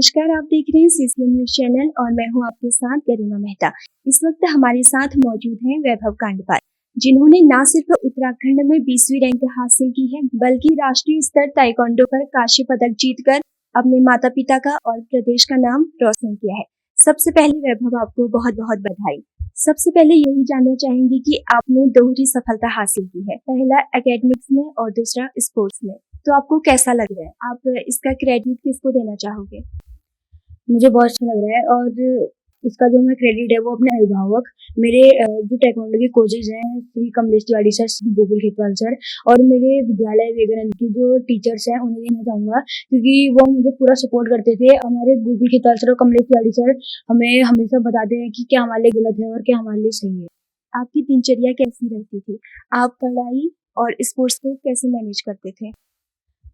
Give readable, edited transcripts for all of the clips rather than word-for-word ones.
नमस्कार, आप देख रहे हैं सीसीएन न्यूज चैनल और मैं हूं आपके साथ गरिमा मेहता। इस वक्त हमारे साथ मौजूद हैं वैभव कांडपाल, जिन्होंने न सिर्फ उत्तराखंड में 20वीं रैंक हासिल की है, बल्कि राष्ट्रीय स्तर ताइक्वांडो पर कांस्य पदक जीतकर अपने माता पिता का और प्रदेश का नाम रोशन किया है। सबसे पहले वैभव, आपको बहुत बहुत बधाई। सबसे पहले यही जानना चाहेंगे कि आपने दोहरी सफलता हासिल की है, पहला एकेडमिक्स में और दूसरा स्पोर्ट्स में, तो आपको कैसा लग रहा है? आप इसका क्रेडिट किसको देना चाहोगे? मुझे बहुत अच्छा लग रहा है और इसका जो मैं क्रेडिट है वो अपने अभिभावक, मेरे जो ताइक्वांडो के कोचेज हैं, श्री कमलेश तिवारी सर, श्री गोकुल खेतवाल सर और मेरे विद्यालय विवेकानंद के जो टीचर्स हैं उन्हें देना चाहूँगा, क्योंकि वो मुझे पूरा सपोर्ट करते थे। हमारे गोकुल खेतवाल सर और कमलेश तिवारी सर हमें हमेशा बताते हैं कि क्या हमारे लिए गलत है और क्या हमारे लिए सही है। आपकी दिनचर्या कैसी रहती थी? आप पढ़ाई और स्पोर्ट्स को कैसे मैनेज करते थे?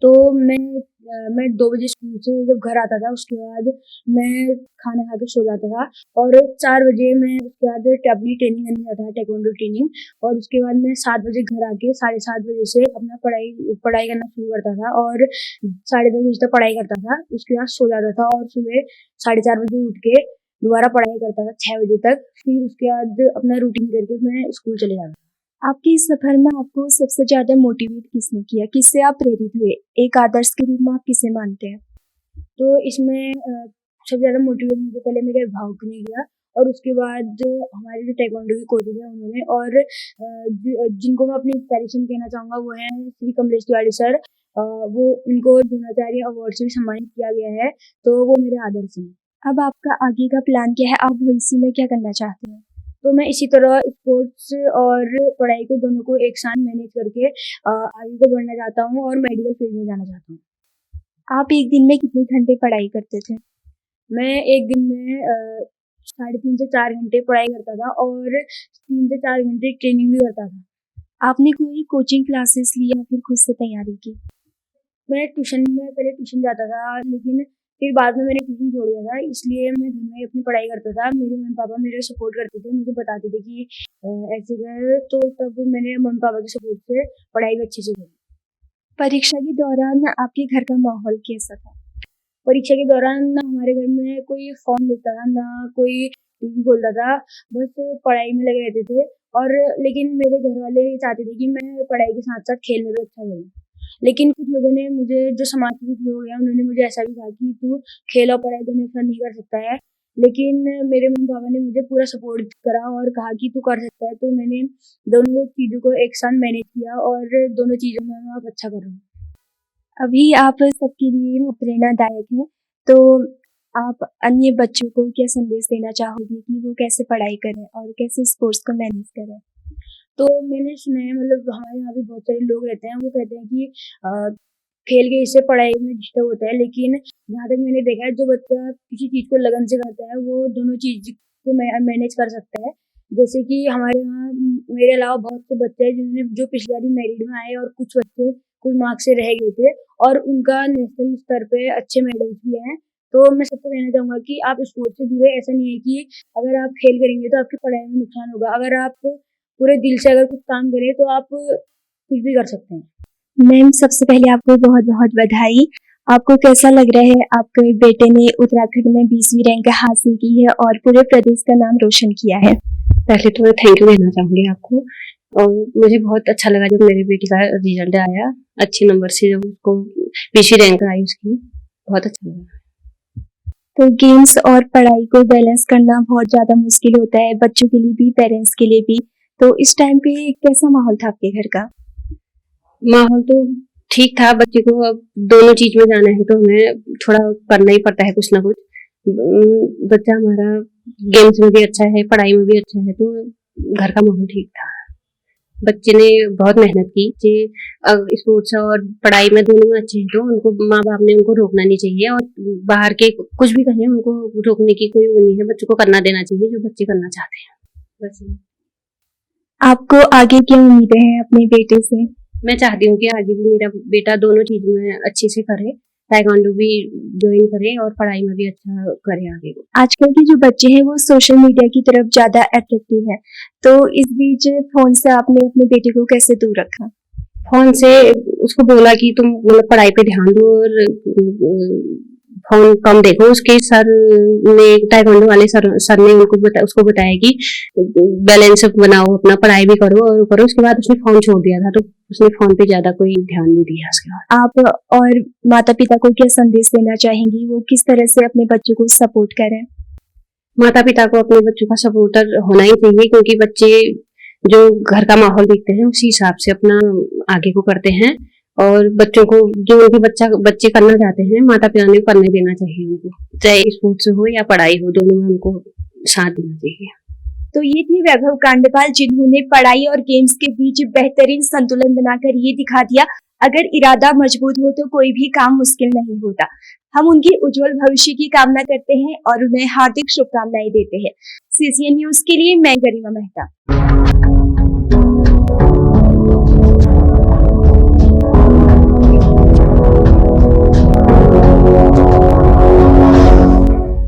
तो मैं 2 बजे स्कूल से जब घर आता था, उसके बाद मैं खाना खा के सो जाता था और 4 बजे मैं उसके बाद अपनी ट्रेनिंग करने जाता था, ताइक्वांडो ट्रेनिंग, और उसके बाद मैं 7 बजे घर आके 7:30 बजे से अपना पढ़ाई करना शुरू करता था और 10:30 बजे तक पढ़ाई करता था। उसके बाद सो जाता था और सुबह 4:30 बजे उठ के दोबारा पढ़ाई करता था 6 बजे तक। फिर उसके बाद अपना रूटीन करके मैं स्कूल चले जाता था। आपके इस सफर में आपको सबसे ज्यादा मोटिवेट किसने किया? किससे आप प्रेरित हुए? एक आदर्श के रूप में आप किसे मानते हैं? तो इसमें सबसे ज़्यादा मोटिवेट मुझे पहले मेरे अभिभावक ने किया और उसके बाद हमारे जो ताइक्वांडो के कोचेज हैं उन्होंने, और जिनको मैं अपनी इंस्पिरेशन कहना चाहूँगा वो हैं श्री कमलेश तिवारी सर। वो उनको द्रोणाचार्य अवार्ड से भी सम्मानित किया गया है, तो वो मेरे आदर्श हैं। अब आपका आगे का प्लान क्या है? आप भविष्य में क्या करना चाहते हैं? तो मैं इसी तरह स्पोर्ट्स और पढ़ाई को दोनों को एक साथ मैनेज करके आगे को बढ़ना चाहता हूँ और मेडिकल फील्ड में जाना चाहता हूँ। आप एक दिन में कितने घंटे पढ़ाई करते थे? मैं एक दिन में 3.5 से 4 घंटे पढ़ाई करता था और 3 से 4 घंटे ट्रेनिंग भी करता था। आपने कोई कोचिंग क्लासेस ली या फिर खुद से तैयारी की? मैं पहले ट्यूशन जाता था, लेकिन फिर बाद में मैंने ट्यूशन छोड़ दिया था, इसलिए मैं घर में अपनी पढ़ाई करता था। मेरे मम्मी पापा मेरे सपोर्ट करते थे, मुझे बताते थे कि ऐसे कर, तो तब मैंने मम्मी पापा के सपोर्ट से पढ़ाई भी अच्छे से करी। परीक्षा के दौरान आपके घर का माहौल कैसा था? परीक्षा के दौरान ना हमारे घर में कोई फ़ोन देखता था, ना कोई टीवी खोलता था, बस पढ़ाई में लगे रहते थे। और लेकिन मेरे घर वाले चाहते थे कि मैं पढ़ाई के साथ-साथ खेल में भी अच्छा करूँ। लेकिन कुछ लोगों ने मुझे, जो समाज के कुछ लोग हैं, उन्होंने मुझे ऐसा भी कहा कि तू खेल और पढ़ाई दोनों एक साथ नहीं कर सकता है। लेकिन मेरे मम्मी-पापा ने मुझे पूरा सपोर्ट करा और कहा कि तू कर सकता है, तो मैंने दोनों चीज़ों को एक साथ मैनेज किया और दोनों चीज़ों में मैं अब अच्छा कर रहा हूँ। अभी आप सबके लिए प्रेरणादायक हैं, तो आप अन्य बच्चों को क्या संदेश देना चाहोगे कि वो कैसे पढ़ाई करें और कैसे स्पोर्ट्स को मैनेज करें? तो मैंने सुना है, मतलब हमारे यहाँ भी बहुत सारे लोग रहते हैं, वो कहते हैं कि खेल के इससे पढ़ाई में डिस्टर्ब होता है, लेकिन जहाँ तक मैंने देखा है, जो बच्चा किसी चीज़ को लगन से करता है वो दोनों चीज़ को मैनेज कर सकता है। जैसे कि हमारे यहाँ मेरे अलावा बहुत से बच्चे हैं जो पिछली बार मेरिट में आए, और कुछ बच्चे कुछ मार्क्स से रह गए थे और उनका नेशनल स्तर पे अच्छे मेडल्स भी हैं। तो मैं सबको कहना चाहूँगा कि आप स्पोर्ट्स से जुड़े। ऐसा नहीं है कि अगर आप खेल करेंगे तो आपकी पढ़ाई में नुकसान होगा। अगर आप पूरे दिल से अगर कुछ काम करें तो आप कुछ भी कर सकते हैं। मैम, सबसे पहले आपको बहुत बहुत बधाई। आपको कैसा लग रहा है, आपके बेटे ने उत्तराखंड में 20वीं रैंक हासिल की है और पूरे प्रदेश का नाम रोशन किया है? पहले तो मैं थैंक यू कहना चाहूँगी आपको, और मुझे बहुत अच्छा लगा जब मेरे बेटी का रिजल्ट आया अच्छे नंबर से, जब उसको 20वीं रैंक आई उसकी, बहुत अच्छा लगा। तो गेम्स और पढ़ाई को बैलेंस करना बहुत ज़्यादा मुश्किल होता है, बच्चों के लिए भी, पेरेंट्स के लिए भी। तो इस टाइम पे कैसा माहौल था आपके घर का? माहौल तो ठीक था, बच्चे को अब दोनों चीज में जाना है तो हमें थोड़ा करना ही पड़ता है कुछ ना कुछ। बच्चा हमारा गेम्स में भी अच्छा है, पढ़ाई में भी अच्छा है, तो घर का माहौल ठीक था। बच्चे ने बहुत मेहनत की कि स्पोर्ट्स और पढ़ाई में दोनों में अच्छे हैं, तो उनको माँ बाप ने उनको रोकना नहीं चाहिए, और बाहर के कुछ भी कहें उनको रोकने की कोई वो नहीं है। बच्चों को करना देना चाहिए जो बच्चे करना चाहते हैं, बस। आपको आगे क्या उम्मीदें हैं अपने बेटे से? मैं चाहती हूँ कि आगे भी मेरा बेटा दोनों चीजों में अच्छे से करे, ताइक्वांडो भी ज्वाइन करे और पढ़ाई में भी अच्छा करे आगे। आजकल के जो बच्चे हैं वो सोशल मीडिया की तरफ ज्यादा अट्रैक्टिव है, तो इस बीच फोन से आपने अपने बेटे को कैसे दूर रखा? फोन से उसको बोला कि तुम मतलब पढ़ाई पे ध्यान दो और फोन कम देखो। उसके सर ने, ताइक्वांडो वाले सर ने उसको बताया कि बैलेंस बनाओ, अपना पढ़ाई भी करो और करो। उसके बाद उसने फोन छोड़ दिया था, तो उसने फोन पे ज्यादा कोई ध्यान नहीं दिया उसके बाद। आप और माता पिता को क्या संदेश देना चाहेंगी, वो किस तरह से अपने बच्चों को सपोर्ट करें? माता पिता को अपने बच्चों का सपोर्टर होना ही चाहिए, क्योंकि बच्चे जो घर का माहौल देखते हैं उसी हिसाब से अपना आगे को करते हैं। और बच्चों को जो उनके बच्चे करना चाहते हैं, माता पिता ने करने देना चाहिए उनको, चाहे स्पोर्ट्स हो या पढ़ाई हो, दोनों में उनको साथ देना चाहिए। तो ये थे वैभव कांडपाल, जिन्होंने पढ़ाई और गेम्स के बीच बेहतरीन संतुलन बनाकर ये दिखा दिया, अगर इरादा मजबूत हो तो कोई भी काम मुश्किल नहीं होता। हम उनकी उज्जवल भविष्य की कामना करते हैं और उन्हें हार्दिक शुभकामनाएं देते हैं। CCN न्यूज के लिए मैं गरिमा मेहता।